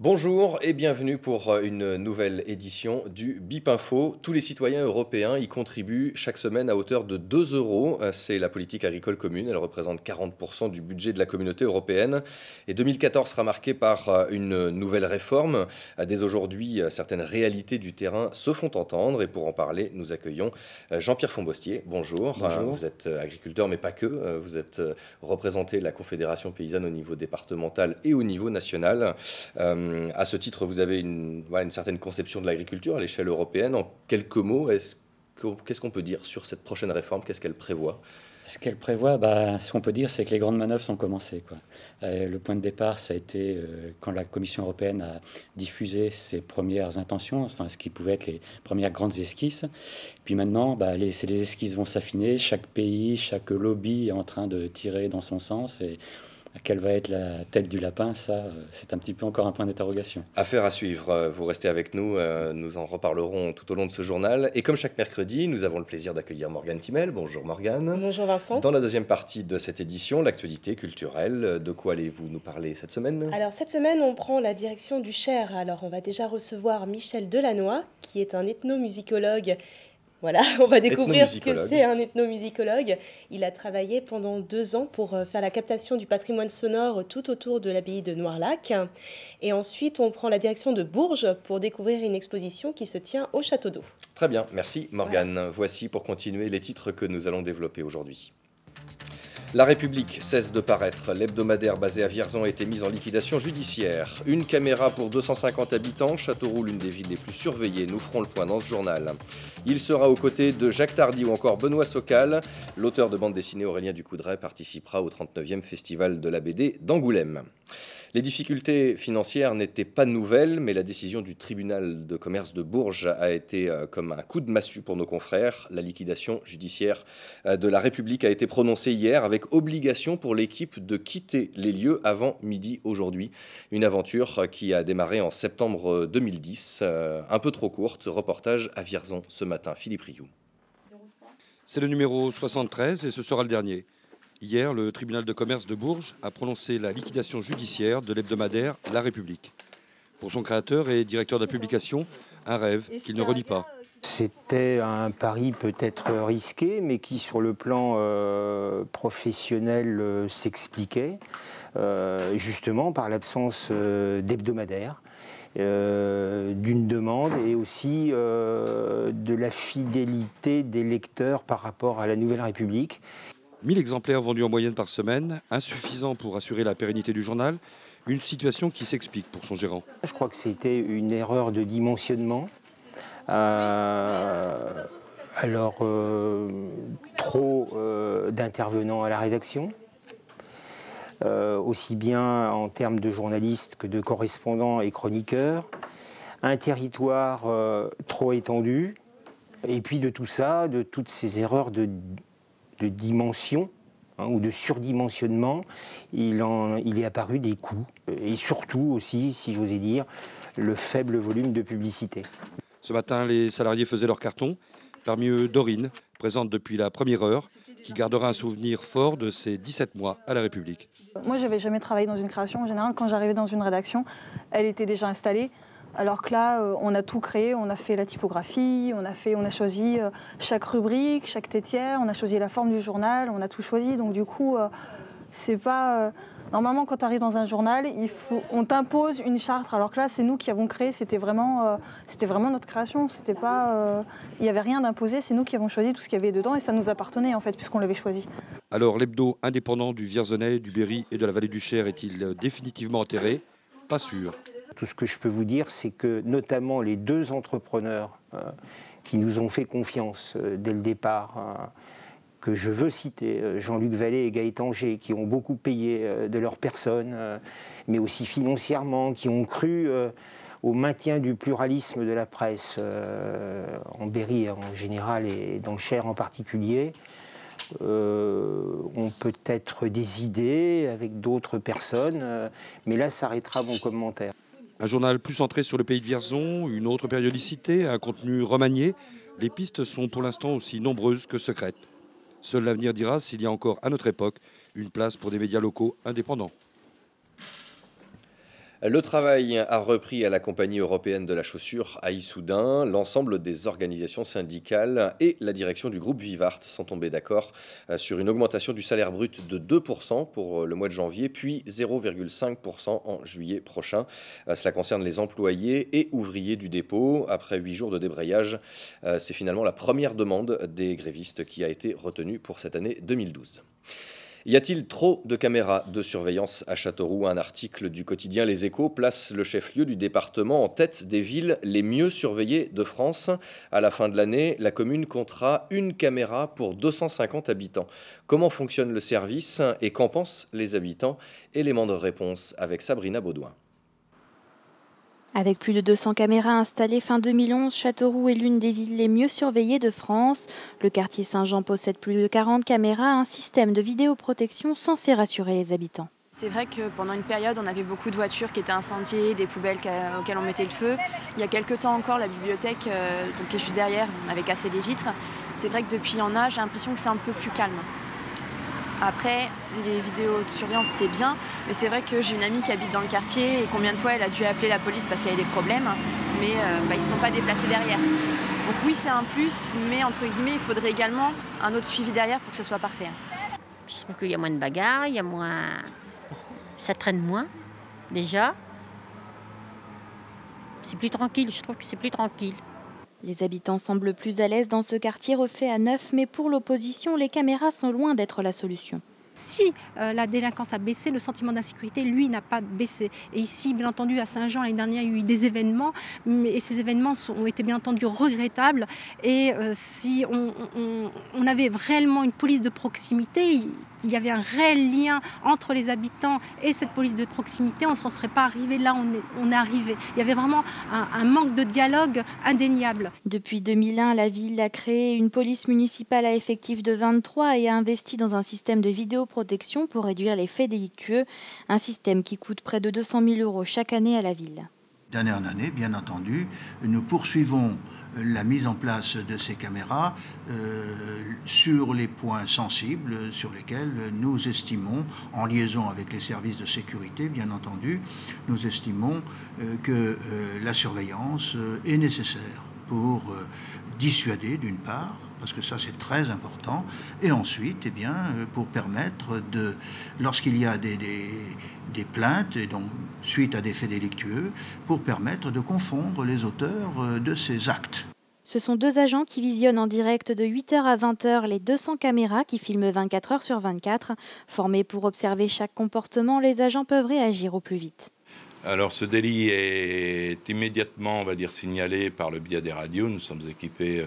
Bonjour et bienvenue pour une nouvelle édition du BIP Info. Tous les citoyens européens y contribuent chaque semaine à hauteur de 2 euros. C'est la politique agricole commune. Elle représente 40% du budget de la communauté européenne. Et 2014 sera marqué par une nouvelle réforme. Dès aujourd'hui, certaines réalités du terrain se font entendre. Et pour en parler, nous accueillons Jean-Pierre Fombostier. Bonjour. Bonjour. Vous êtes agriculteur, mais pas que. Vous êtes représenté de la Confédération paysanne au niveau départemental et au niveau national. À ce titre, vous avez une certaine conception de l'agriculture à l'échelle européenne. En quelques mots, qu'est-ce qu'on peut dire sur cette prochaine réforme? Qu'est-ce qu'elle prévoit? Ce qu'elle prévoit, ce qu'on peut dire, c'est que les grandes manœuvres sont commencées, quoi. Le point de départ, ça a été quand la Commission européenne a diffusé ses premières intentions, enfin ce qui pouvait être les premières grandes esquisses. Puis maintenant, les esquisses vont s'affiner. Chaque pays, chaque lobby est en train de tirer dans son sens. Et quelle va être la tête du lapin, ça, c'est un petit peu encore un point d'interrogation. Affaire à suivre. Vous restez avec nous. Nous en reparlerons tout au long de ce journal. Et comme chaque mercredi, nous avons le plaisir d'accueillir Morgane Timel. Bonjour Morgane. Bonjour Vincent. Dans la deuxième partie de cette édition, l'actualité culturelle. De quoi allez-vous nous parler cette semaine? Alors cette semaine, on prend la direction du Cher. Alors on va déjà recevoir Michel Delannoy, qui est un ethnomusicologue. Voilà, on va découvrir ce que c'est un ethnomusicologue. Il a travaillé pendant 2 ans pour faire la captation du patrimoine sonore tout autour de l'abbaye de Noirlac. Et ensuite, on prend la direction de Bourges pour découvrir une exposition qui se tient au Château d'Eau. Très bien, merci Morgane. Voilà. Voici pour continuer les titres que nous allons développer aujourd'hui. La République cesse de paraître. L'hebdomadaire basé à Vierzon a été mis en liquidation judiciaire. Une caméra pour 250 habitants. Châteauroux, l'une des villes les plus surveillées. Nous ferons le point dans ce journal. Il sera aux côtés de Jacques Tardy ou encore Benoît Socal. L'auteur de bande dessinée Aurélien Ducoudray participera au 39e Festival de la BD d'Angoulême. Les difficultés financières n'étaient pas nouvelles, mais la décision du tribunal de commerce de Bourges a été comme un coup de massue pour nos confrères. La liquidation judiciaire de la République a été prononcée hier avec obligation pour l'équipe de quitter les lieux avant midi aujourd'hui. Une aventure qui a démarré en septembre 2010, un peu trop courte. Reportage à Vierzon ce matin. Philippe Rioux. C'est le numéro 73 et ce sera le dernier. Hier, le tribunal de commerce de Bourges a prononcé la liquidation judiciaire de l'hebdomadaire La République. Pour son créateur et directeur de la publication, un rêve qu'il ne renie pas. C'était un pari peut-être risqué, mais qui sur le plan professionnel s'expliquait, justement par l'absence d'hebdomadaire. D'une demande et aussi de la fidélité des lecteurs par rapport à la Nouvelle République. 1000 exemplaires vendus en moyenne par semaine, insuffisant pour assurer la pérennité du journal, une situation qui s'explique pour son gérant. Je crois que c'était une erreur de dimensionnement. Trop d'intervenants à la rédaction, aussi bien en termes de journalistes que de correspondants et chroniqueurs, un territoire trop étendu, et puis de tout ça, de toutes ces erreurs de dimension ou de surdimensionnement, il est apparu des coûts, et surtout aussi, si j'osais dire, le faible volume de publicité. Ce matin, les salariés faisaient leur carton, parmi eux Dorine, présente depuis la première heure, qui gardera un souvenir fort de ses 17 mois à la République. Moi, je n'avais jamais travaillé dans une création. En général, quand j'arrivais dans une rédaction, elle était déjà installée. Alors que là, on a tout créé, on a fait la typographie, on a choisi chaque rubrique, chaque tétière, on a choisi la forme du journal, on a tout choisi. Donc du coup, c'est pas... Normalement, quand tu arrives dans un journal, on t'impose une charte. Alors que là, c'est nous qui avons créé, c'était vraiment notre création. C'était pas, il n'y avait rien d'imposé, c'est nous qui avons choisi tout ce qu'il y avait dedans et ça nous appartenait en fait, puisqu'on l'avait choisi. Alors l'hebdo indépendant du Vierzonais, du Berry et de la vallée du Cher est-il définitivement enterré? Pas sûr. Tout ce que je peux vous dire, c'est que notamment les 2 entrepreneurs qui nous ont fait confiance dès le départ, que je veux citer, Jean-Luc Vallée et Gaëtan G, qui ont beaucoup payé de leur personne, mais aussi financièrement, qui ont cru au maintien du pluralisme de la presse en Berry en général et dans le Cher en particulier, ont peut-être des idées avec d'autres personnes, mais là s'arrêtera mon commentaire. Un journal plus centré sur le pays de Vierzon, une autre périodicité, un contenu remanié. Les pistes sont pour l'instant aussi nombreuses que secrètes. Seul l'avenir dira s'il y a encore à notre époque une place pour des médias locaux indépendants. Le travail a repris à la compagnie européenne de la chaussure à Issoudun. L'ensemble des organisations syndicales et la direction du groupe Vivart sont tombés d'accord sur une augmentation du salaire brut de 2% pour le mois de janvier, puis 0,5% en juillet prochain. Cela concerne les employés et ouvriers du dépôt. Après 8 jours de débrayage, c'est finalement la première demande des grévistes qui a été retenue pour cette année 2012. Y a-t-il trop de caméras de surveillance à Châteauroux? Un article du quotidien Les Échos place le chef-lieu du département en tête des villes les mieux surveillées de France. À la fin de l'année, la commune comptera une caméra pour 250 habitants. Comment fonctionne le service et qu'en pensent les habitants? Élément de réponse avec Sabrina Baudouin. Avec plus de 200 caméras installées fin 2011, Châteauroux est l'une des villes les mieux surveillées de France. Le quartier Saint-Jean possède plus de 40 caméras, un système de vidéoprotection censé rassurer les habitants. C'est vrai que pendant une période, on avait beaucoup de voitures qui étaient incendiées, des poubelles auxquelles on mettait le feu. Il y a quelques temps encore, la bibliothèque qui est juste derrière, on avait cassé les vitres. C'est vrai que depuis en a, j'ai l'impression que c'est un peu plus calme. Après, les vidéos de surveillance, c'est bien, mais c'est vrai que j'ai une amie qui habite dans le quartier et combien de fois elle a dû appeler la police parce qu'il y avait des problèmes, mais ils ne sont pas déplacés derrière. Donc oui, c'est un plus, mais entre guillemets, il faudrait également un autre suivi derrière pour que ce soit parfait. Je trouve qu'il y a moins de bagarres, il y a moins... ça traîne moins, déjà. C'est plus tranquille, je trouve que c'est plus tranquille. Les habitants semblent plus à l'aise dans ce quartier refait à neuf, mais pour l'opposition, les caméras sont loin d'être la solution. Si la délinquance a baissé, le sentiment d'insécurité, lui, n'a pas baissé. Et ici, bien entendu, à Saint-Jean, l'année dernière, il y a eu des événements, et ces événements ont été bien entendu regrettables. Et si on avait réellement une police de proximité, il y avait un réel lien entre les habitants et cette police de proximité, on ne s'en serait pas arrivé là où on est arrivé. Il y avait vraiment un manque de dialogue indéniable. Depuis 2001, la ville a créé une police municipale à effectif de 23 et a investi dans un système de vidéoprotection pour réduire les faits délictueux, un système qui coûte près de 200 000 € chaque année à la ville. D'année en année, bien entendu, nous poursuivons la mise en place de ces caméras sur les points sensibles sur lesquels nous estimons, en liaison avec les services de sécurité, bien entendu, nous estimons que la surveillance est nécessaire pour dissuader d'une part, parce que ça c'est très important, et ensuite eh bien, pour permettre de, lorsqu'il y a des plaintes, et donc suite à des faits délictueux, pour permettre de confondre les auteurs de ces actes. Ce sont 2 agents qui visionnent en direct de 8h à 20h les 200 caméras qui filment 24 heures sur 24. Formés pour observer chaque comportement, les agents peuvent réagir au plus vite. Alors ce délit est immédiatement, on va dire, signalé par le biais des radios. Nous sommes équipés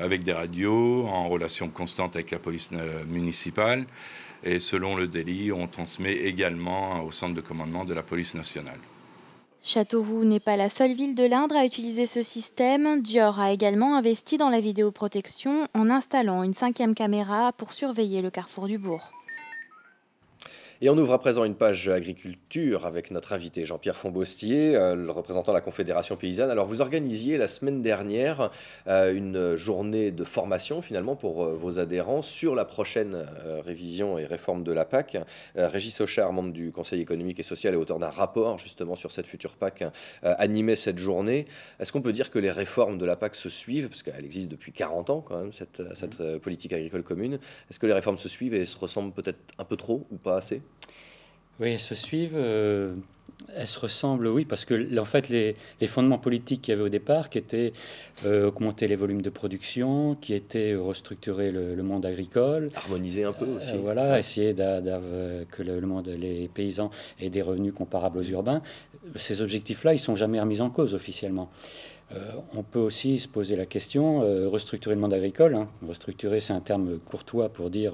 avec des radios en relation constante avec la police municipale. Et selon le délit, on transmet également au centre de commandement de la police nationale. Châteauroux n'est pas la seule ville de l'Indre à utiliser ce système. Dior a également investi dans la vidéoprotection en installant une 5e caméra pour surveiller le carrefour du bourg. Et on ouvre à présent une page agriculture avec notre invité Jean-Pierre Fombostier, le représentant de la Confédération paysanne. Alors vous organisiez la semaine dernière une journée de formation finalement pour vos adhérents sur la prochaine révision et réforme de la PAC. Régis Auchard, membre du Conseil économique et social et auteur d'un rapport justement sur cette future PAC, animait cette journée. Est-ce qu'on peut dire que les réformes de la PAC se suivent, parce qu'elle existe depuis 40 ans quand même, cette politique agricole commune. Est-ce que les réformes se suivent et se ressemblent peut-être un peu trop ou pas assez ? Oui, elles se suivent, elles se ressemblent, oui, parce que en fait, les fondements politiques qu'il y avait au départ, qui étaient augmenter les volumes de production, qui étaient restructurer le monde agricole. Harmoniser un peu aussi. Voilà, essayer que les paysans aient des revenus comparables aux urbains. Ces objectifs-là, ils ne sont jamais remis en cause officiellement. On peut aussi se poser la question, restructurer le monde agricole. Restructurer, c'est un terme courtois pour dire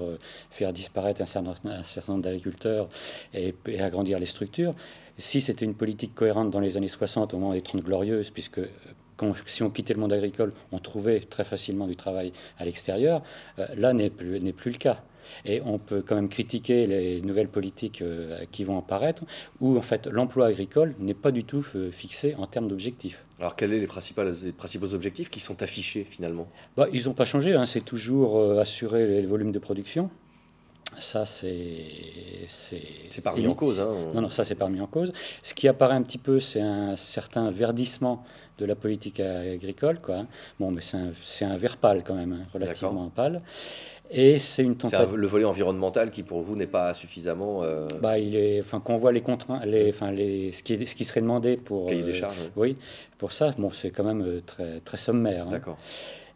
faire disparaître un certain nombre d'agriculteurs et agrandir les structures. Si c'était une politique cohérente dans les années 60, au moment des 30 Glorieuses, puisque si on quittait le monde agricole, on trouvait très facilement du travail à l'extérieur, là n'est plus le cas. Et on peut quand même critiquer les nouvelles politiques qui vont apparaître, où en fait l'emploi agricole n'est pas du tout fixé en termes d'objectifs. Alors quels sont les principaux objectifs qui sont affichés finalement ? Ils n'ont pas changé, c'est toujours assurer les volumes de production, Ça, c'est pas remis en cause. Hein. Non, ça, c'est pas remis en cause. Ce qui apparaît un petit peu, c'est un certain verdissement de la politique agricole, quoi. Bon, mais c'est un vert pâle quand même, hein, relativement pâle. Et c'est une tentative. Le volet environnemental qui, pour vous, n'est pas suffisamment. Qu'on voit les contraintes, ce qui serait demandé pour. Cahier des charges. Oui, pour ça, bon, c'est quand même très, très sommaire. Hein. D'accord.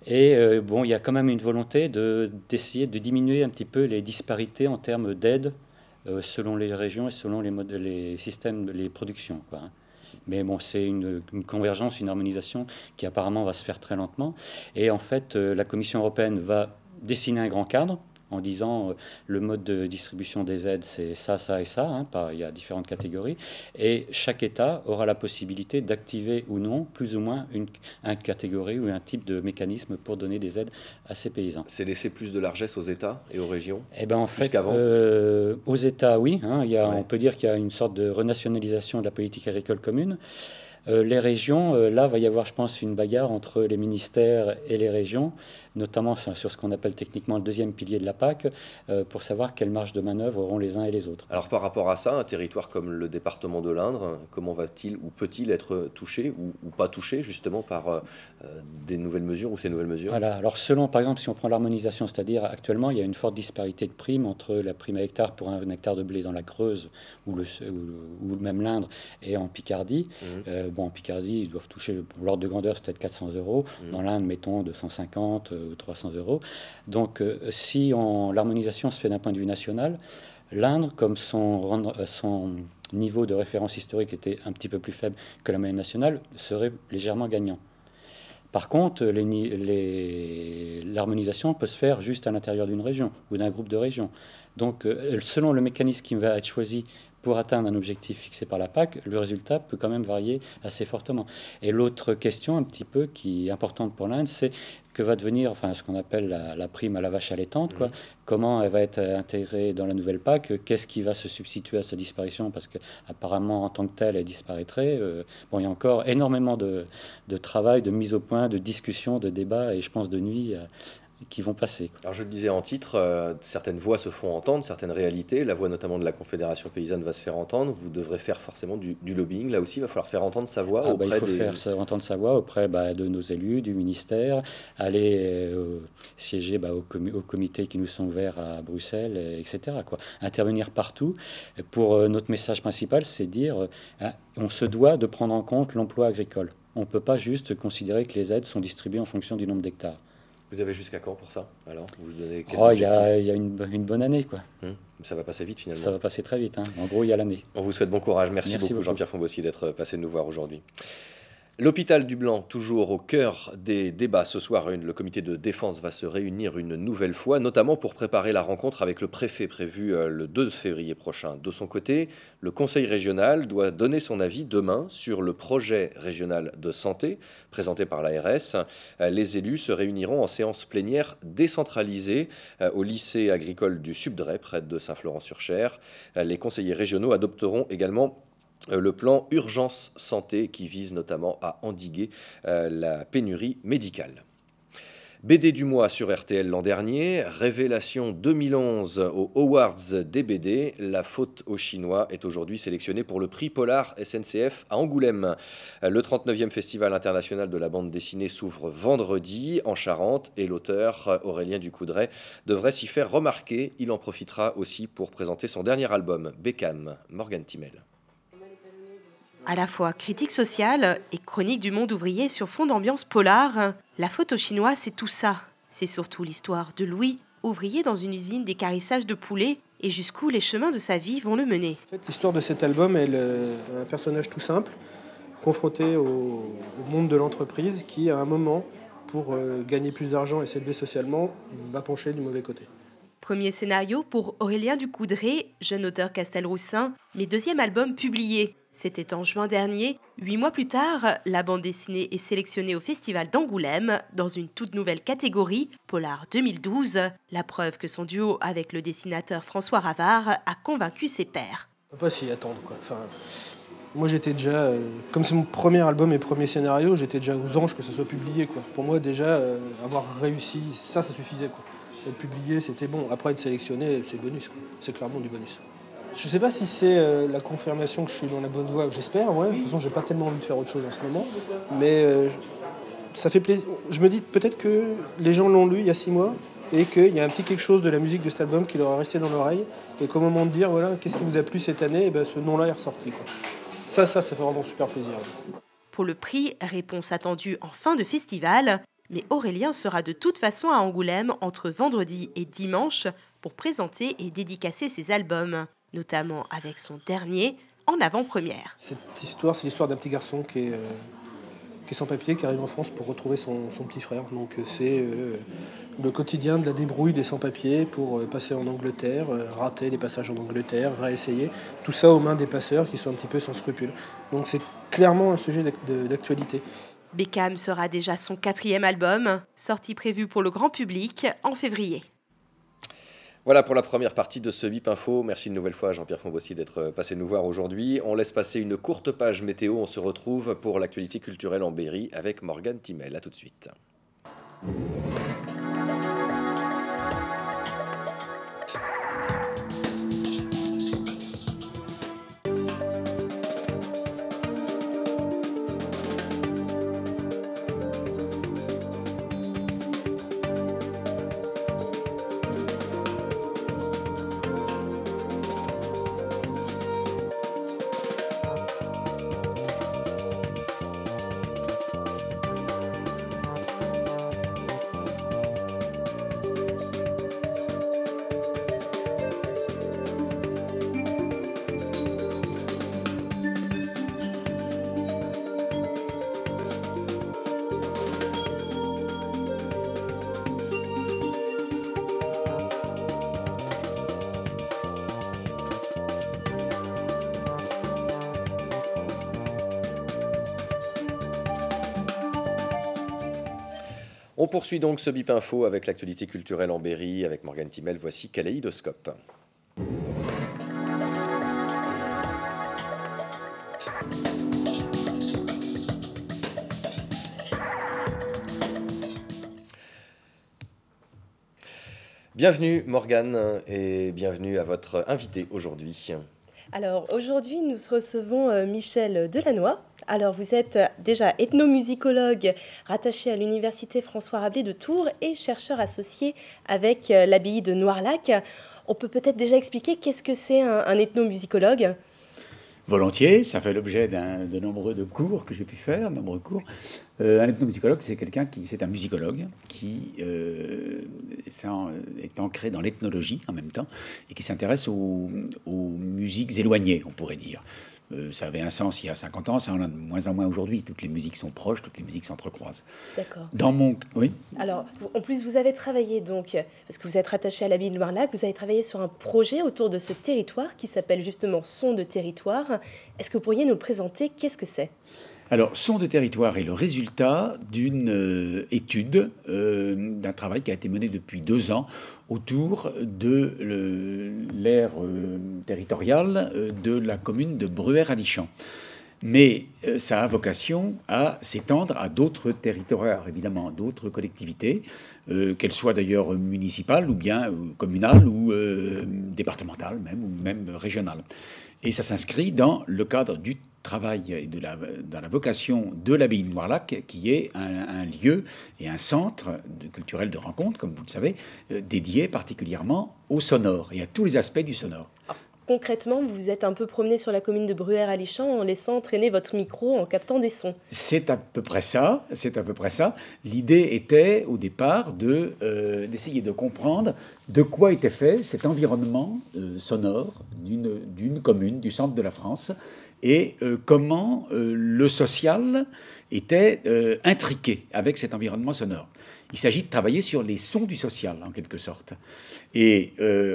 Et il y a quand même une volonté d'essayer de diminuer un petit peu les disparités en termes d'aide selon les régions et selon les systèmes, les productions, quoi. Mais bon, c'est une convergence, une harmonisation qui apparemment va se faire très lentement. Et en fait, la Commission européenne va dessiner un grand cadre en disant le mode de distribution des aides, c'est ça, ça et ça. Hein, il y a différentes catégories. Et chaque État aura la possibilité d'activer ou non, plus ou moins, une catégorie ou un type de mécanisme pour donner des aides à ces paysans. C'est laisser plus de largesse aux États et aux régions? Eh ben, en fait, aux États, oui. Hein, on peut dire qu'il y a une sorte de renationalisation de la politique agricole commune. Les régions, là, va y avoir, je pense, une bagarre entre les ministères et les régions, notamment sur ce qu'on appelle techniquement le deuxième pilier de la PAC, pour savoir quelle marge de manœuvre auront les uns et les autres. Alors par rapport à ça, un territoire comme le département de l'Indre, comment va-t-il ou peut-il être touché ou pas touché justement par des nouvelles mesures ou ces nouvelles mesures? Voilà. Alors selon, par exemple, si on prend l'harmonisation, c'est-à-dire actuellement, il y a une forte disparité de primes entre la prime à hectare pour un hectare de blé dans la Creuse ou même l'Indre et en Picardie. En Picardie, ils doivent toucher, pour l'ordre de grandeur, c'est peut-être 400 €. Dans l'Inde, mettons 250 ou 300 €. Donc, si l'harmonisation se fait d'un point de vue national, l'Indre, comme son niveau de référence historique était un petit peu plus faible que la moyenne nationale, serait légèrement gagnant. Par contre, l'harmonisation peut se faire juste à l'intérieur d'une région ou d'un groupe de régions. Donc, selon le mécanisme qui va être choisi pour atteindre un objectif fixé par la PAC, le résultat peut quand même varier assez fortement. Et l'autre question, un petit peu, qui est importante pour l'Inde, c'est que va devenir, ce qu'on appelle la prime à la vache allaitante, quoi. Comment elle va être intégrée dans la nouvelle PAC, qu'est-ce qui va se substituer à sa disparition, parce qu'apparemment, en tant que telle, elle disparaîtrait. Il y a encore énormément de travail, de mise au point, de discussion, de débat, et je pense de nuit qui vont passer. Alors je le disais en titre, certaines voix se font entendre, certaines réalités. La voix notamment de la Confédération paysanne va se faire entendre. Vous devrez faire forcément du lobbying. Là aussi, il va falloir faire entendre sa voix auprès il faut faire entendre sa voix auprès de nos élus, du ministère, aller siéger aux comités qui nous sont ouverts à Bruxelles, etc. Intervenir partout. Pour notre message principal, c'est dire on se doit de prendre en compte l'emploi agricole. On ne peut pas juste considérer que les aides sont distribuées en fonction du nombre d'hectares. Vous avez jusqu'à quand pour ça? Alors, vous donnez il y a une bonne année, quoi. Ça va passer vite finalement. Ça va passer très vite. Hein. En gros, il y a l'année. On vous souhaite bon courage. Merci beaucoup, Jean-Pierre Fonbossier, d'être passé nous voir aujourd'hui. L'hôpital du Blanc, toujours au cœur des débats ce soir. Le comité de défense va se réunir une nouvelle fois, notamment pour préparer la rencontre avec le préfet prévue le 2 février prochain. De son côté, le conseil régional doit donner son avis demain sur le projet régional de santé présenté par l'ARS. Les élus se réuniront en séance plénière décentralisée au lycée agricole du Subdret, près de Saint-Florent-sur-Cher. Les conseillers régionaux adopteront également le plan Urgence Santé qui vise notamment à endiguer la pénurie médicale. BD du mois sur RTL l'an dernier, révélation 2011 aux Awards des BD. La faute aux Chinois est aujourd'hui sélectionnée pour le prix Polar SNCF à Angoulême. Le 39e Festival international de la bande dessinée s'ouvre vendredi en Charente et l'auteur Aurélien Ducoudray devrait s'y faire remarquer. Il en profitera aussi pour présenter son dernier album, Beckham. Morgane Timel. À la fois critique sociale et chronique du monde ouvrier sur fond d'ambiance polar, La faute aux Chinois, c'est tout ça. C'est surtout l'histoire de Louis, ouvrier dans une usine d'équarrissage de poulets, et jusqu'où les chemins de sa vie vont le mener. En fait, l'histoire de cet album est un personnage tout simple, confronté au monde de l'entreprise, qui, à un moment, pour gagner plus d'argent et s'élever socialement, va pencher du mauvais côté. Premier scénario pour Aurélien Ducoudray, jeune auteur castelroussin, mais deuxième album publié. C'était en juin dernier. 8 mois plus tard, la bande dessinée est sélectionnée au Festival d'Angoulême dans une toute nouvelle catégorie, Polar 2012. La preuve que son duo avec le dessinateur François Ravard a convaincu ses pairs. On ne peut pas s'y attendre, quoi. Moi j'étais déjà, comme c'est mon premier album et premier scénario, j'étais déjà aux anges que ça soit publié, quoi. Pour moi déjà, avoir réussi, ça suffisait, quoi. être publié, c'était bon. Après, être sélectionné, c'est bonus, quoi. C'est clairement du bonus. Je ne sais pas si c'est la confirmation que je suis dans la bonne voie, j'espère. Ouais. De toute façon, j'ai pas tellement envie de faire autre chose en ce moment. Mais ça fait plaisir. Je me dis peut-être que les gens l'ont lu il y a 6 mois et qu'il y a un petit quelque chose de la musique de cet album qui leur est resté dans l'oreille et qu'au moment de dire, voilà, qu'est-ce qui vous a plu cette année, et ben, ce nom-là est ressorti, quoi. Ça fait vraiment super plaisir. Pour le prix, réponse attendue en fin de festival, mais Aurélien sera de toute façon à Angoulême entre vendredi et dimanche pour présenter et dédicacer ses albums, notamment avec son dernier en avant-première. Cette histoire, c'est l'histoire d'un petit garçon qui est sans papier, qui arrive en France pour retrouver son petit frère. Donc c'est le quotidien de la débrouille des sans-papiers pour passer en Angleterre, rater les passages en Angleterre, réessayer. Tout ça aux mains des passeurs qui sont un petit peu sans scrupules. Donc c'est clairement un sujet d'actualité. Beckham sera déjà son 4e album, sortie prévue pour le grand public en février. Voilà pour la première partie de ce VIP Info. Merci une nouvelle fois à Jean-Pierre Fombossi d'être passé nous voir aujourd'hui. On laisse passer une courte page météo. On se retrouve pour l'actualité culturelle en Berry avec Morgane Timel. À tout de suite. On poursuit donc ce BIP Info avec l'actualité culturelle en Berry avec Morgane Timel. Voici Kaléidoscope. Bienvenue Morgane et bienvenue à votre invité aujourd'hui. Alors aujourd'hui nous recevons Michel Delannoy. Alors vous êtes déjà ethnomusicologue rattaché à l'université François Rabelais de Tours et chercheur associé avec l'abbaye de Noirlac. On peut peut-être déjà expliquer qu'est-ce que c'est un ethnomusicologue ? Volontiers, ça fait l'objet de nombreux cours que j'ai pu faire, nombreux cours. Un ethnomusicologue, c'est un musicologue qui est ancré dans l'ethnologie en même temps et qui s'intéresse aux musiques éloignées, on pourrait dire. Ça avait un sens il y a 50 ans, ça en a de moins en moins aujourd'hui. Toutes les musiques sont proches, toutes les musiques s'entrecroisent. D'accord. Oui. Alors, en plus, vous avez travaillé, donc, parce que vous êtes rattaché à l'abbaye de Noirlac, vous avez travaillé sur un projet autour de ce territoire qui s'appelle justement Son de territoire. Est-ce que vous pourriez nous le présenter ? Qu'est-ce que c'est ? Alors, Son de territoire est le résultat d'une étude, d'un travail qui a été mené depuis 2 ans autour de l'aire territoriale de la commune de Bruère-Alichamps. Mais ça a vocation à s'étendre à d'autres territoires, évidemment, d'autres collectivités, qu'elles soient d'ailleurs municipales ou bien communales ou départementales même, ou même régionales. Et ça s'inscrit dans le cadre du travail et dans la vocation de l'abbaye de Noirlac, qui est un lieu et un centre culturel de rencontre, comme vous le savez, dédié particulièrement au sonore et à tous les aspects du sonore. Concrètement, vous vous êtes un peu promené sur la commune de Bruère-Alichamps en laissant traîner votre micro en captant des sons. C'est à peu près ça. L'idée était au départ d'essayer de comprendre de quoi était fait cet environnement sonore d'une commune du centre de la France et comment le social était intriqué avec cet environnement sonore. Il s'agit de travailler sur les sons du social, en quelque sorte. Et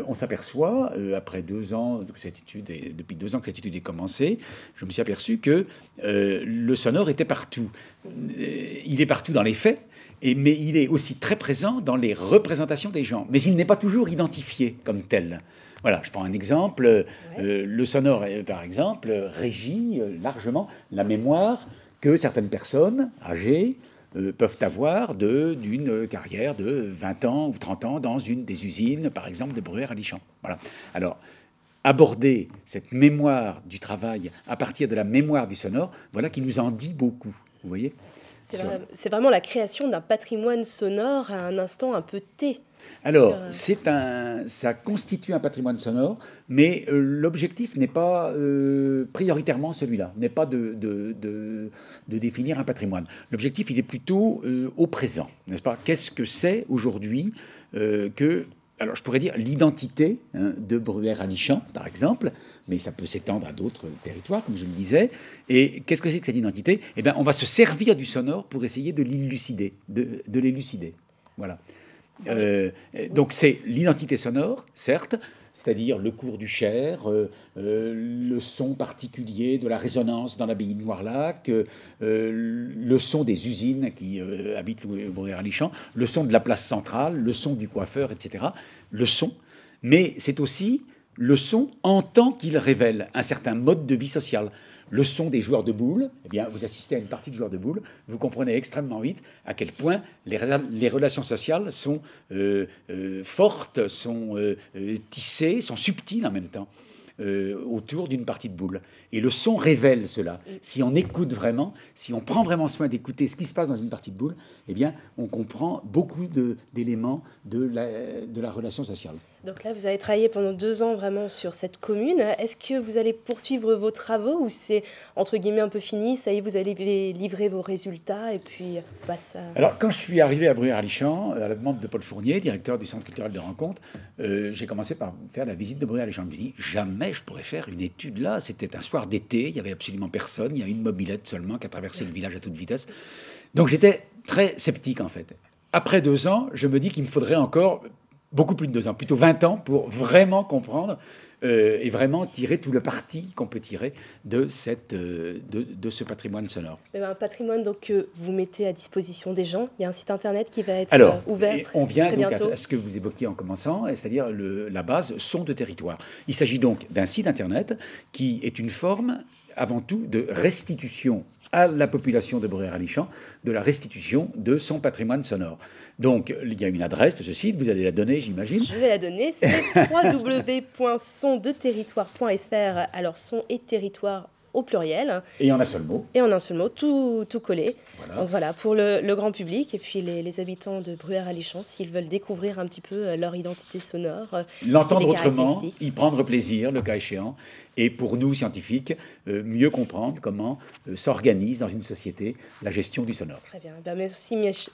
on s'aperçoit, après 2 ans que depuis 2 ans que cette étude est commencée, je me suis aperçu que le sonore était partout. Il est partout dans les faits, mais il est aussi très présent dans les représentations des gens. Mais il n'est pas toujours identifié comme tel. Voilà, je prends un exemple. Le sonore, par exemple, régit largement la mémoire que certaines personnes âgées peuvent avoir d'une carrière de 20 ans ou 30 ans dans une des usines, par exemple, de Bruyères-Alichamps. Voilà. Alors, aborder cette mémoire du travail à partir de la mémoire du sonore, voilà qui nous en dit beaucoup, vous voyez. C'est vraiment la création d'un patrimoine sonore à un instant un peu T. Alors, ça constitue un patrimoine sonore, mais l'objectif n'est pas prioritairement celui-là, n'est pas de définir un patrimoine. L'objectif, il est plutôt au présent, n'est-ce pas? Qu'est-ce que c'est aujourd'hui alors, je pourrais dire l'identité de Bruyères-Alichamps, par exemple, mais ça peut s'étendre à d'autres territoires, comme je le disais. Et qu'est-ce que c'est que cette identité? Eh bien, on va se servir du sonore pour essayer de l'élucider, de l'élucider. Voilà. Donc, c'est l'identité sonore, certes, c'est-à-dire le cours du Cher, le son particulier de la résonance dans l'abbaye de Noirlac, le son des usines qui habitent Bruyères-Alichamps, le son de la place centrale, le son du coiffeur, etc. Le son, mais c'est aussi le son en tant qu'il révèle un certain mode de vie sociale. Le son des joueurs de boules, eh bien, vous assistez à une partie de joueurs de boules, vous comprenez extrêmement vite à quel point les relations sociales sont fortes, sont tissées, sont subtiles en même temps, autour d'une partie de boules. Et le son révèle cela. Si on écoute vraiment, si on prend vraiment soin d'écouter ce qui se passe dans une partie de boules, eh bien, on comprend beaucoup d'éléments de la relation sociale. Donc là, vous avez travaillé pendant 2 ans vraiment sur cette commune. Est-ce que vous allez poursuivre vos travaux ou c'est entre guillemets un peu fini? Ça y est, vous allez livrer vos résultats et puis ça... Alors, quand je suis arrivé à Bruyères-Alichamps, à la demande de Paul Fournier, directeur du Centre culturel de rencontre, j'ai commencé par faire la visite de Bruyères-Alichamps. Je me dis, jamais je pourrais faire une étude là. C'était un soir d'été, il n'y avait absolument personne. Il y a une mobilette seulement qui a traversé le village à toute vitesse. Donc j'étais très sceptique en fait. Après 2 ans, je me dis qu'il me faudrait encore beaucoup plus de 2 ans, plutôt 20 ans pour vraiment comprendre et vraiment tirer tout le parti qu'on peut tirer de ce patrimoine sonore. Un patrimoine donc, que vous mettez à disposition des gens. Il y a un site internet qui va être ouvert on vient très donc bientôt. à ce que vous évoquiez en commençant, c'est-à-dire la base son de territoire. Il s'agit donc d'un site internet qui est une forme avant tout de restitution à la population de Bruyères-Alichamps, de la restitution de son patrimoine sonore. Donc, il y a une adresse de ce site, vous allez la donner, j'imagine. Je vais la donner, c'est www.sondetterritoire.fr. Alors, son et territoire au pluriel. Et en un seul mot. Et en un seul mot, tout collé. Voilà. Donc voilà, pour le grand public et puis les habitants de Bruyères-Alichamps, s'ils veulent découvrir un petit peu leur identité sonore. L'entendre autrement, y prendre plaisir, le cas échéant. Et pour nous, scientifiques, mieux comprendre comment s'organise dans une société la gestion du sonore. Très bien.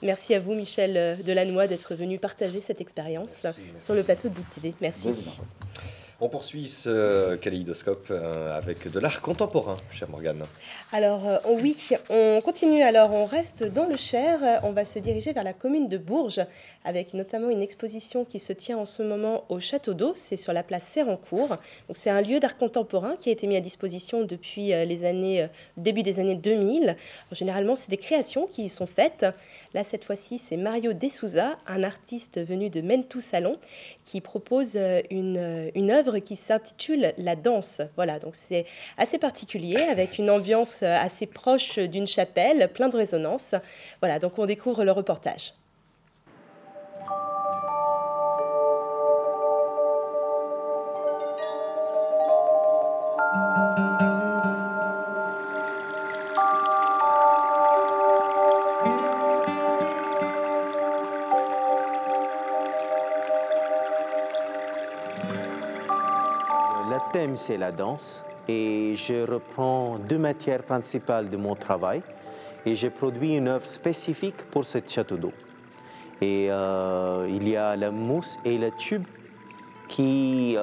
Merci à vous, Michel Delannoy, d'être venu partager cette expérience sur le plateau de Book TV. Merci. On poursuit ce kaléidoscope avec de l'art contemporain, chère Morgane. Alors oui, on continue. Alors on reste dans le Cher. On va se diriger vers la commune de Bourges, avec notamment une exposition qui se tient en ce moment au Château d'Eau. C'est sur la place Sérancourt. Donc c'est un lieu d'art contemporain qui a été mis à disposition depuis le début des années 2000. Alors, généralement, c'est des créations qui y sont faites. Là, cette fois-ci, c'est Mario De Souza, un artiste venu de Mentou Salon, qui propose une œuvre qui s'intitule La Danse. Voilà, donc c'est assez particulier, avec une ambiance assez proche d'une chapelle, plein de résonances. Voilà, donc on découvre le reportage. Le thème, c'est la danse et je reprends 2 matières principales de mon travail et j'ai produit une œuvre spécifique pour ce château d'eau. Et il y a la mousse et le tube qui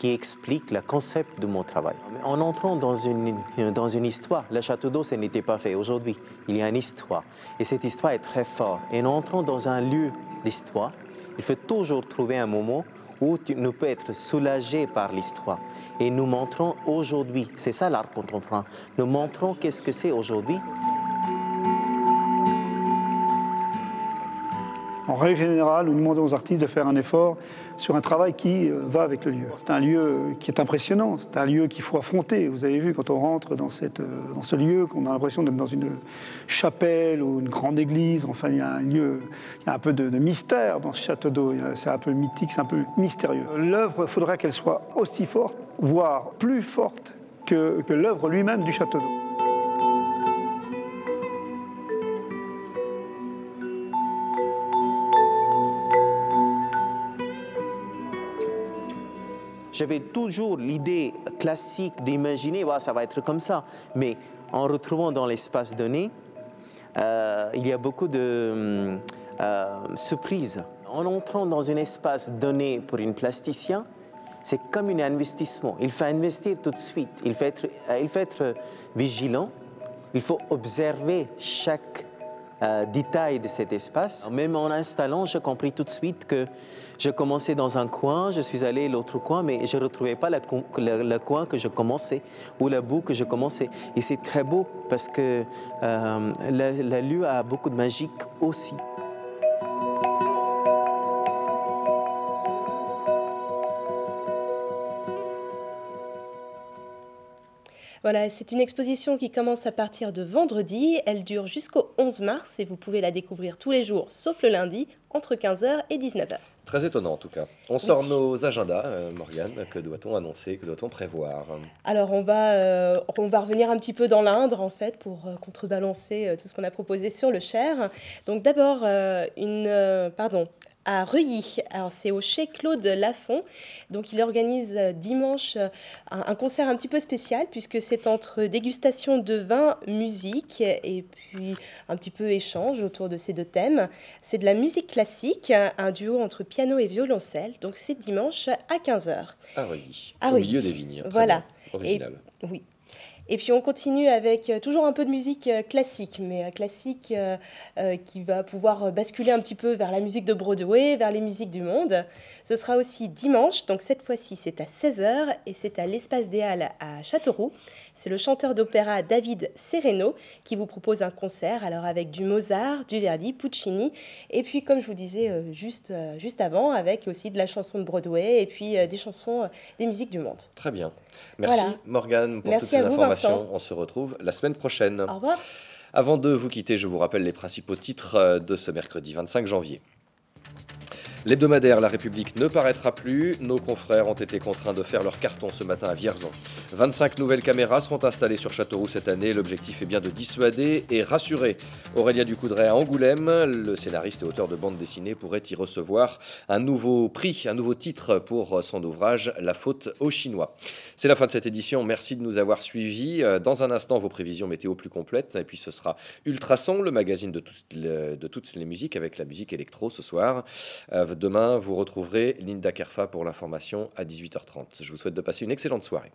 expliquent le concept de mon travail. En entrant dans une histoire, le château d'eau, ce n'était pas fait aujourd'hui. Il y a une histoire et cette histoire est très forte. Et en entrant dans un lieu d'histoire, il faut toujours trouver un moment où nous pouvons être soulagés par l'histoire. Et nous montrons aujourd'hui, c'est ça l'art contemporain, nous montrons qu'est-ce que c'est aujourd'hui. En règle générale, nous demandons aux artistes de faire un effort sur un travail qui va avec le lieu. C'est un lieu qui est impressionnant, c'est un lieu qu'il faut affronter. Vous avez vu, quand on rentre dans ce lieu, qu'on a l'impression d'être dans une chapelle ou une grande église. Enfin, il y a un peu de mystère dans ce château d'eau. C'est un peu mythique, c'est un peu mystérieux. L'œuvre, il faudrait qu'elle soit aussi forte, voire plus forte que l'œuvre lui-même du château d'eau. J'avais toujours l'idée classique d'imaginer, ça va être comme ça. Mais en retrouvant dans l'espace donné, il y a beaucoup de surprises. En entrant dans un espace donné pour un plasticien, c'est comme un investissement. Il faut investir tout de suite. Il faut être vigilant. Il faut observer chaque détail de cet espace. Même en installant, j'ai compris tout de suite que je commençais dans un coin, je suis allé à l'autre coin, mais je ne retrouvais pas le coin que je commençais ou la boue que je commençais. Et c'est très beau parce que le lieu a beaucoup de magie aussi. Voilà, c'est une exposition qui commence à partir de vendredi. Elle dure jusqu'au 11 mars et vous pouvez la découvrir tous les jours, sauf le lundi, entre 15h et 19h. Très étonnant en tout cas. On sort nos agendas, Morgane. Que doit-on annoncer, que doit-on prévoir? Alors on va revenir un petit peu dans l'Indre en fait pour contrebalancer tout ce qu'on a proposé sur le Cher. Donc d'abord à Reuilly. Alors c'est au chez Claude Lafont. Donc il organise dimanche un concert un petit peu spécial puisque c'est entre dégustation de vin, musique et puis un petit peu échange autour de ces deux thèmes. C'est de la musique classique, un duo entre piano et violoncelle. Donc c'est dimanche à 15h. À Reuilly, au milieu des vignes. Voilà. Original. Oui. Et puis on continue avec toujours un peu de musique classique, mais classique qui va pouvoir basculer un petit peu vers la musique de Broadway, vers les musiques du monde. Ce sera aussi dimanche, donc cette fois-ci c'est à 16h et c'est à l'Espace des Halles à Châteauroux. C'est le chanteur d'opéra David Sereno qui vous propose un concert, alors avec du Mozart, du Verdi, Puccini, et puis comme je vous disais juste avant, avec aussi de la chanson de Broadway et puis des chansons, des musiques du monde. Très bien. Merci Morgane pour toutes ces informations. Vincent. On se retrouve la semaine prochaine. Au revoir. Avant de vous quitter, je vous rappelle les principaux titres de ce mercredi 25 janvier. L'hebdomadaire La République ne paraîtra plus. Nos confrères ont été contraints de faire leur carton ce matin à Vierzon. 25 nouvelles caméras seront installées sur Châteauroux cette année. L'objectif est bien de dissuader et rassurer. Aurélien Ducoudray à Angoulême, le scénariste et auteur de bande dessinée, pourrait y recevoir un nouveau prix, un nouveau titre pour son ouvrage La faute aux Chinois. C'est la fin de cette édition. Merci de nous avoir suivis. Dans un instant, vos prévisions météo plus complètes. Et puis ce sera Ultrason, le magazine de toutes les musiques avec la musique électro ce soir. Demain, vous retrouverez Linda Kerfa pour l'information à 18h30. Je vous souhaite de passer une excellente soirée.